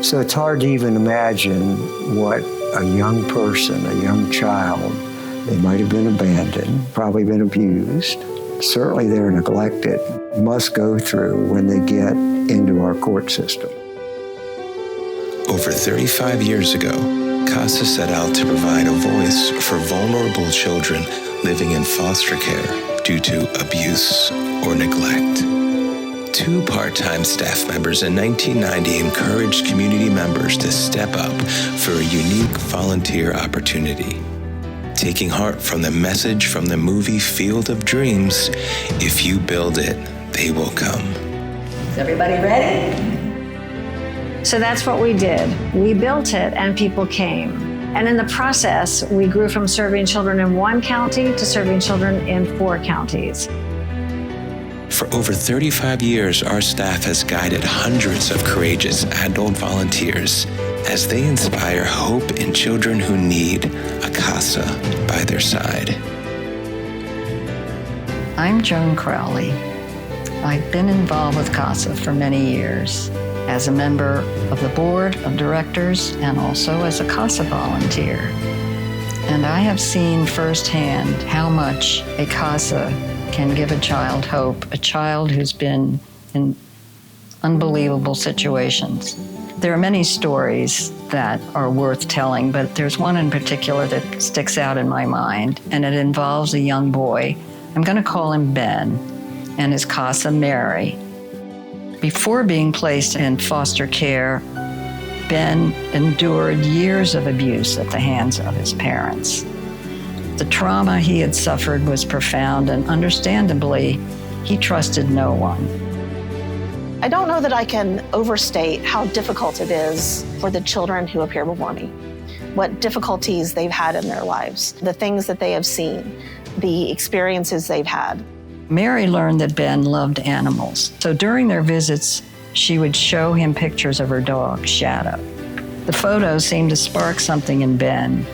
So it's hard to even imagine what a young person, a young child, they might have been abandoned, probably been abused, certainly they're neglected, must go through when they get into our court system. Over 35 years ago, Casa set out to provide a voice for vulnerable children living in foster care due to abuse or neglect. 2 part-time staff members in 1990 encouraged community members to step up for a unique volunteer opportunity. Taking heart from the message from the movie Field of Dreams, if you build it, they will come. Is everybody ready? So that's what we did. We built it and people came. And in the process, we grew from serving children in 1 county to serving children in 4 counties. For over 35 years, our staff has guided hundreds of courageous adult volunteers as they inspire hope in children who need a casa by their side. I'm Joan Crowley. I've been involved with CASA for many years as a member of the board of directors and also as a CASA volunteer. And I have seen firsthand how much a CASA can give a child hope, a child who's been in unbelievable situations. There are many stories that are worth telling, but there's one in particular that sticks out in my mind, and it involves a young boy. I'm going to call him Ben, and his casa, Mary. Before being placed in foster care, Ben endured years of abuse at the hands of his parents. The trauma he had suffered was profound, and understandably, he trusted no one. I don't know that I can overstate how difficult it is for the children who appear before me, what difficulties they've had in their lives, the things that they have seen, the experiences they've had. Mary learned that Ben loved animals, so during their visits, she would show him pictures of her dog, Shadow. The photos seemed to spark something in Ben.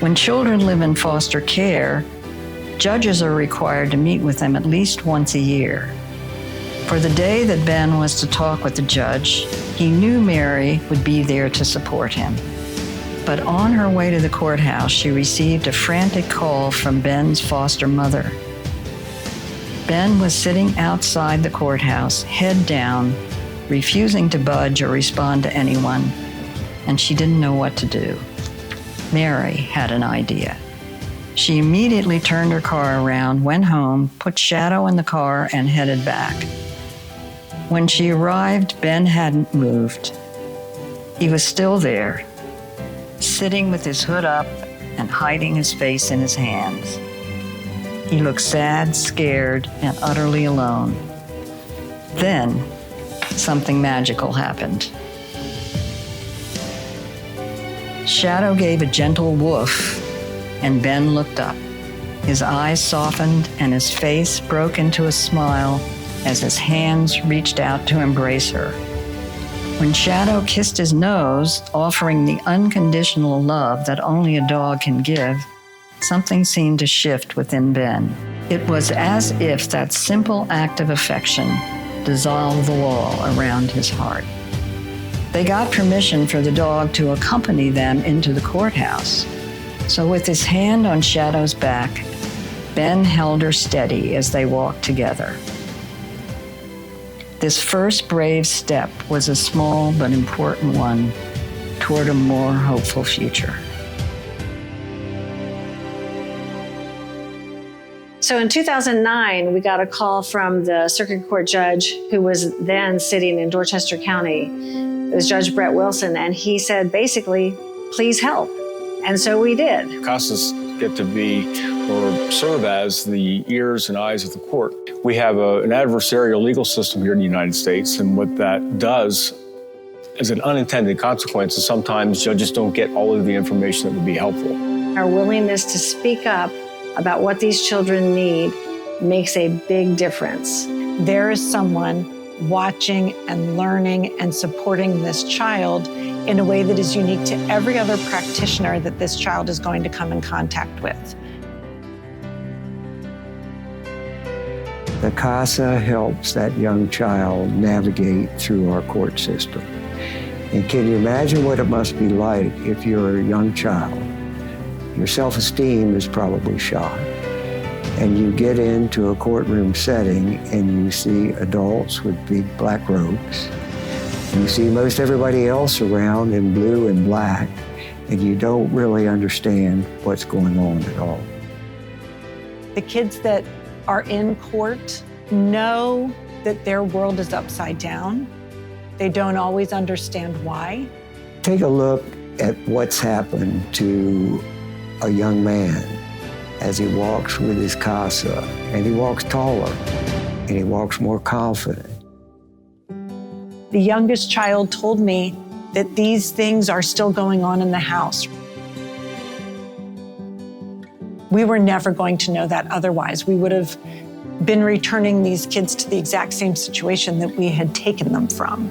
When children live in foster care, judges are required to meet with them at least once a year. For the day that Ben was to talk with the judge, he knew Mary would be there to support him. But on her way to the courthouse, she received a frantic call from Ben's foster mother. Ben was sitting outside the courthouse, head down, refusing to budge or respond to anyone, and she didn't know what to do. Mary had an idea. She immediately turned her car around, went home, put Shadow in the car, and headed back. When she arrived, Ben hadn't moved. He was still there, sitting with his hood up and hiding his face in his hands. He looked sad, scared, and utterly alone. Then, something magical happened. Shadow gave a gentle woof, and Ben looked up. His eyes softened, and his face broke into a smile as his hands reached out to embrace her. When Shadow kissed his nose, offering the unconditional love that only a dog can give, something seemed to shift within Ben. It was as if that simple act of affection dissolved the wall around his heart. They got permission for the dog to accompany them into the courthouse. So with his hand on Shadow's back, Ben held her steady as they walked together. This first brave step was a small but important one toward a more hopeful future. So in 2009, we got a call from the circuit court judge who was then sitting in Dorchester County. It was Judge Brett Wilson, and he said, basically, please help. And so we did. CASAs get to be or serve as the ears and eyes of the court. We have an adversarial legal system here in the United States, and what that does is an unintended consequence is sometimes judges don't get all of the information that would be helpful. Our willingness to speak up about what these children need makes a big difference. There is someone watching and learning and supporting this child in a way that is unique to every other practitioner that this child is going to come in contact with. The CASA helps that young child navigate through our court system. And can you imagine what it must be like if you're a young child? Your self-esteem is probably shot. And you get into a courtroom setting and you see adults with big black robes. You see most everybody else around in blue and black, and you don't really understand what's going on at all. The kids that are in court know that their world is upside down. They don't always understand why. Take a look at what's happened to a young man as he walks with his casa, and he walks taller, and he walks more confident. The youngest child told me that these things are still going on in the house. We were never going to know that otherwise. We would have been returning these kids to the exact same situation that we had taken them from.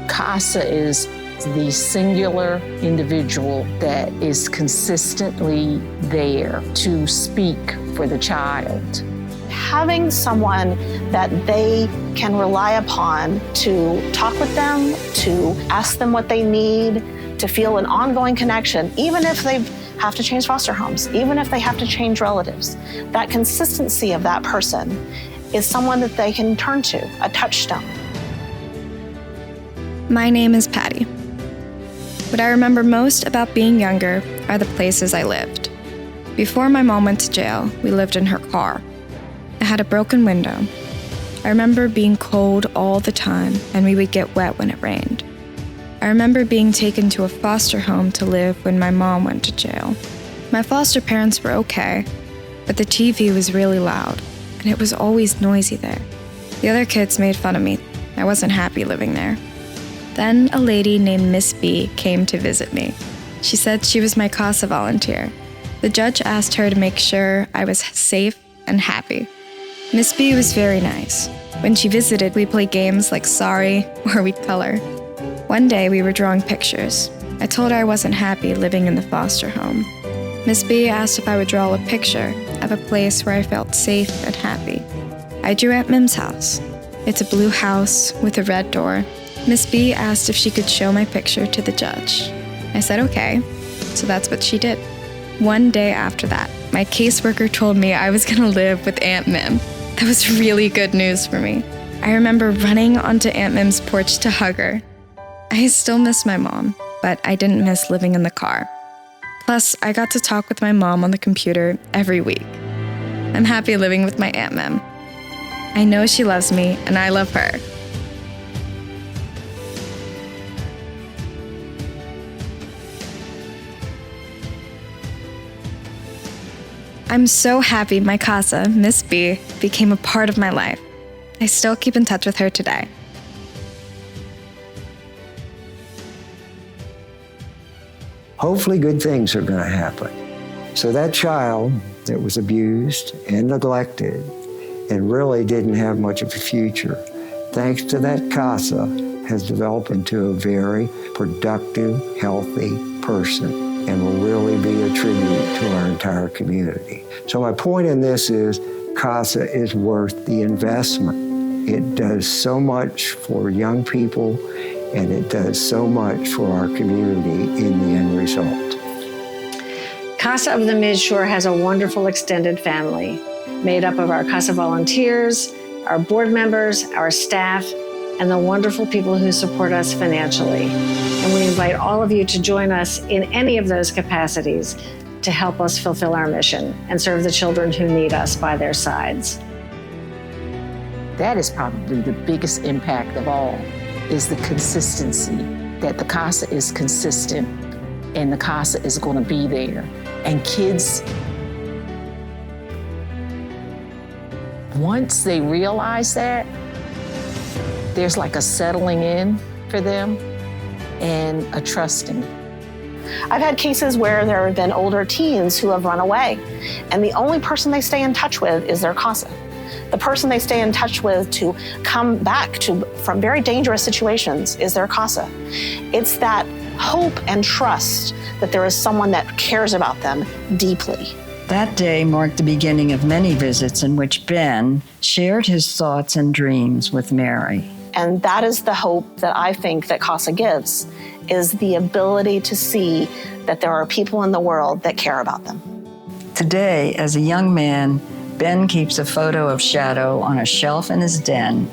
Casa is the singular individual that is consistently there to speak for the child. Having someone that they can rely upon to talk with them, to ask them what they need, to feel an ongoing connection, even if they have to change foster homes, even if they have to change relatives. That consistency of that person is someone that they can turn to, a touchstone. My name is Patty. What I remember most about being younger are the places I lived. Before my mom went to jail, we lived in her car. It had a broken window. I remember being cold all the time, and we would get wet when it rained. I remember being taken to a foster home to live when my mom went to jail. My foster parents were okay, but the TV was really loud, and it was always noisy there. The other kids made fun of me. I wasn't happy living there. Then a lady named Miss B came to visit me. She said she was my casa volunteer. The judge asked her to make sure I was safe and happy. Miss B was very nice. When she visited, we played games like Sorry or we'd color. One day we were drawing pictures. I told her I wasn't happy living in the foster home. Miss B asked if I would draw a picture of a place where I felt safe and happy. I drew Aunt Mim's house. It's a blue house with a red door. Miss B asked if she could show my picture to the judge. I said okay, so that's what she did. One day after that, my caseworker told me I was gonna live with Aunt Mim. That was really good news for me. I remember running onto Aunt Mim's porch to hug her. I still miss my mom, but I didn't miss living in the car. Plus, I got to talk with my mom on the computer every week. I'm happy living with my Aunt Mim. I know she loves me, and I love her. I'm so happy my casa, Miss B, became a part of my life. I still keep in touch with her today. Hopefully good things are going to happen. So that child that was abused and neglected and really didn't have much of a future, thanks to that casa, has developed into a very productive, healthy person and will really be a tribute to our entire community. So my point in this is casa is worth the investment. It does so much for young people, and it does so much for our community in the end result. Casa of the Midshore has a wonderful extended family made up of our casa volunteers, our board members, our staff, and the wonderful people who support us financially. And we invite all of you to join us in any of those capacities to help us fulfill our mission and serve the children who need us by their sides. That is probably the biggest impact of all, is the consistency, that the casa is consistent and the casa is going to be there. And kids, once they realize that, there's like a settling in for them and a trusting. I've had cases where there have been older teens who have run away, and the only person they stay in touch with is their casa. The person they stay in touch with to come back from very dangerous situations is their casa. It's that hope and trust that there is someone that cares about them deeply. That day marked the beginning of many visits in which Ben shared his thoughts and dreams with Mary. And that is the hope that I think that CASA gives, is the ability to see that there are people in the world that care about them. Today, as a young man, Ben keeps a photo of Shadow on a shelf in his den.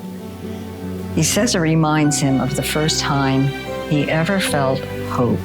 He says it reminds him of the first time he ever felt hope.